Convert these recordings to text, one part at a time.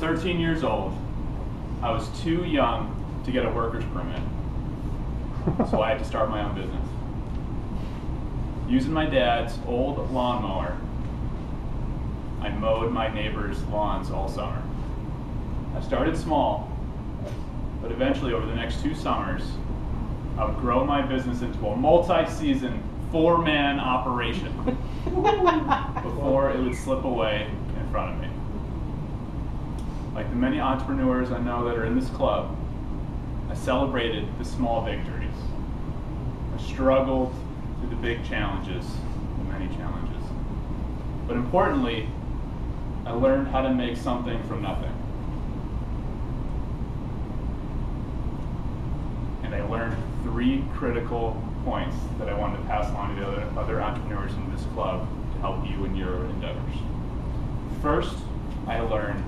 13 years old, I was too young to get a worker's permit, so I had to start my own business. Using my dad's old lawnmower, I mowed my neighbors' lawns all summer. I started small, but eventually over the next 2 summers, I would grow my business into a multi-season, 4-man operation before it would slip away in front of me. Like the many entrepreneurs I know that are in this club, I celebrated the small victories. I struggled through the big challenges, the many challenges. But importantly, I learned how to make something from nothing. And I learned 3 critical points that I wanted to pass along to the other entrepreneurs in this club to help you in your endeavors. First, I learned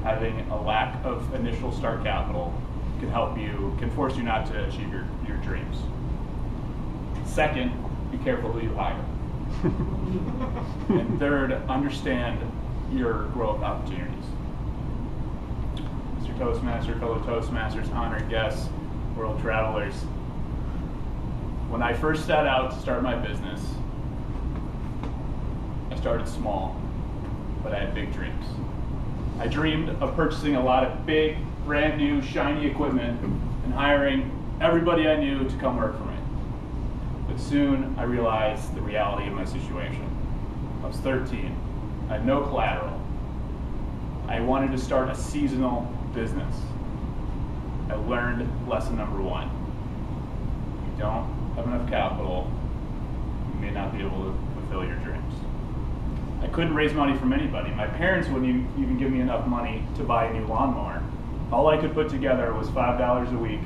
having a lack of initial start capital can force you not to achieve your dreams. Second, be careful who you hire. And third, understand your growth opportunities. Mr. Toastmaster, fellow Toastmasters, honored guests, world travelers. When I first set out to start my business, I started small, but I had big dreams. I dreamed of purchasing a lot of big, brand new, shiny equipment and hiring everybody I knew to come work for me. But soon I realized the reality of my situation. I was 13. I had no collateral. I wanted to start a seasonal business. I learned lesson number 1. If you don't have enough capital, you may not be able to fulfill your dreams. I couldn't raise money from anybody. My parents wouldn't even give me enough money to buy a new lawnmower. All I could put together was $5 a week,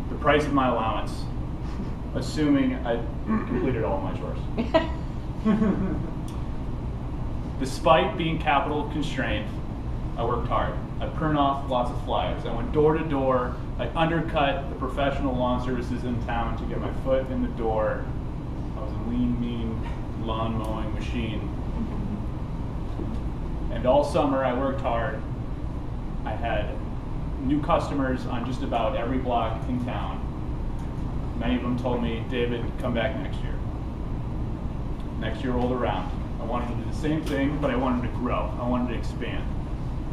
the price of my allowance, assuming I completed all my chores. Despite being capital constrained, I worked hard. I printed off lots of flyers. I went door to door. I undercut the professional lawn services in town to get my foot in the door. I was a lean, mean lawn mowing machine. And all summer I worked hard. I had new customers on just about every block in town. Many of them told me, David, come back next year. Next year rolled around. I wanted to do the same thing, but I wanted to grow. I wanted to expand.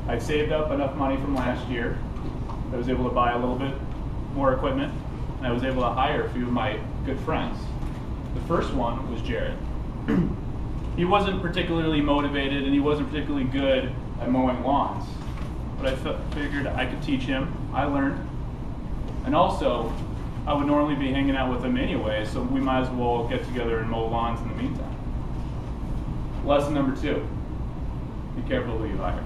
I saved up enough money from last year. I was able to buy a little bit more equipment, and I was able to hire a few of my good friends. The first one was Jared. He wasn't particularly motivated, and he wasn't particularly good at mowing lawns, but I figured I could teach him. I learned. And also, I would normally be hanging out with him anyway, so we might as well get together and mow lawns in the meantime. Lesson number 2, be careful who you hire.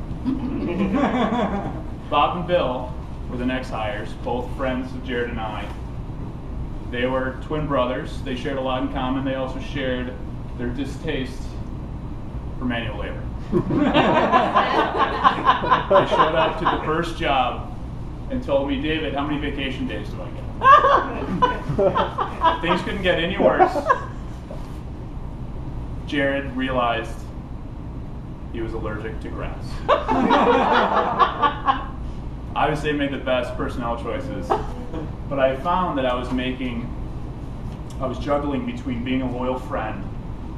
Bob and Bill were the next hires, both friends of Jared and I. They were twin brothers. They shared a lot in common. They also shared their distaste for manual labor. They showed up to the first job and told me, David, how many vacation days do I get? Things couldn't get any worse. Jared realized he was allergic to grass. Obviously, I made the best personnel choices, but I found that I was juggling between being a loyal friend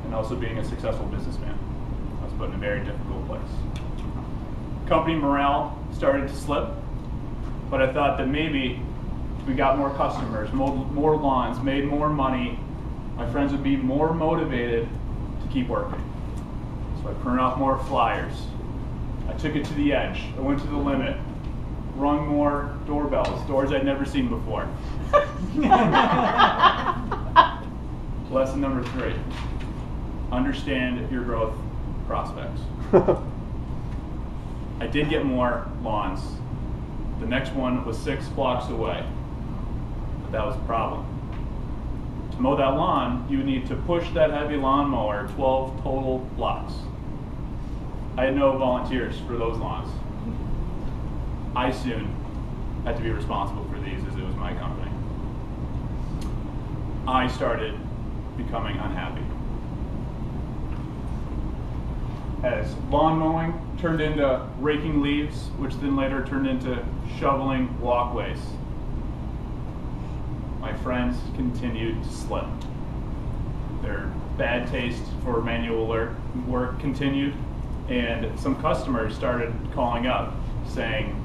and also being a successful businessman. I was put in a very difficult place. Company morale started to slip, but I thought that maybe if we got more customers, more lawns, made more money, my friends would be more motivated to keep working. So I printed off more flyers. I took it to the edge. I went to the limit. Rung more doorbells, doors I'd never seen before. Lesson number 3, understand your growth prospects. I did get more lawns. The next one was 6 blocks away, but that was a problem. To mow that lawn, you would need to push that heavy lawnmower 12 total blocks. I had no volunteers for those lawns. I soon had to be responsible for these as it was my company. I started becoming unhappy. as lawn mowing turned into raking leaves, which then later turned into shoveling walkways, my friends continued to slip. Their bad taste for manual work continued, and some customers started calling up saying,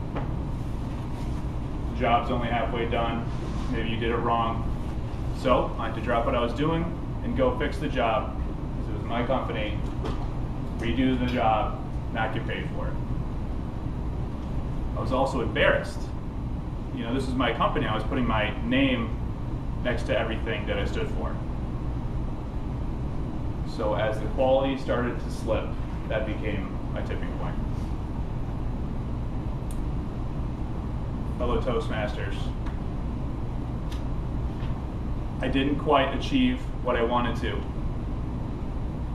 the job's only halfway done, maybe you did it wrong. So I had to drop what I was doing and go fix the job, because it was my company, redo the job, not get paid for it. I was also embarrassed. You know, this was my company. I was putting my name next to everything that I stood for. So as the quality started to slip, that became my tipping point. Fellow Toastmasters, I didn't quite achieve what I wanted to,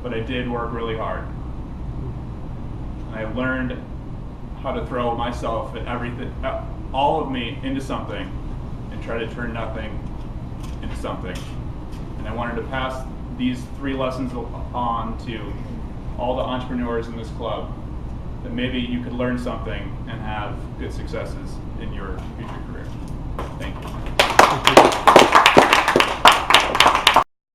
but I did work really hard. And I learned how to throw myself and everything, all of me, into something and try to turn nothing into something. And I wanted to pass these 3 lessons on to all the entrepreneurs in this club, that maybe you could learn something and have good successes in your future career. Thank you.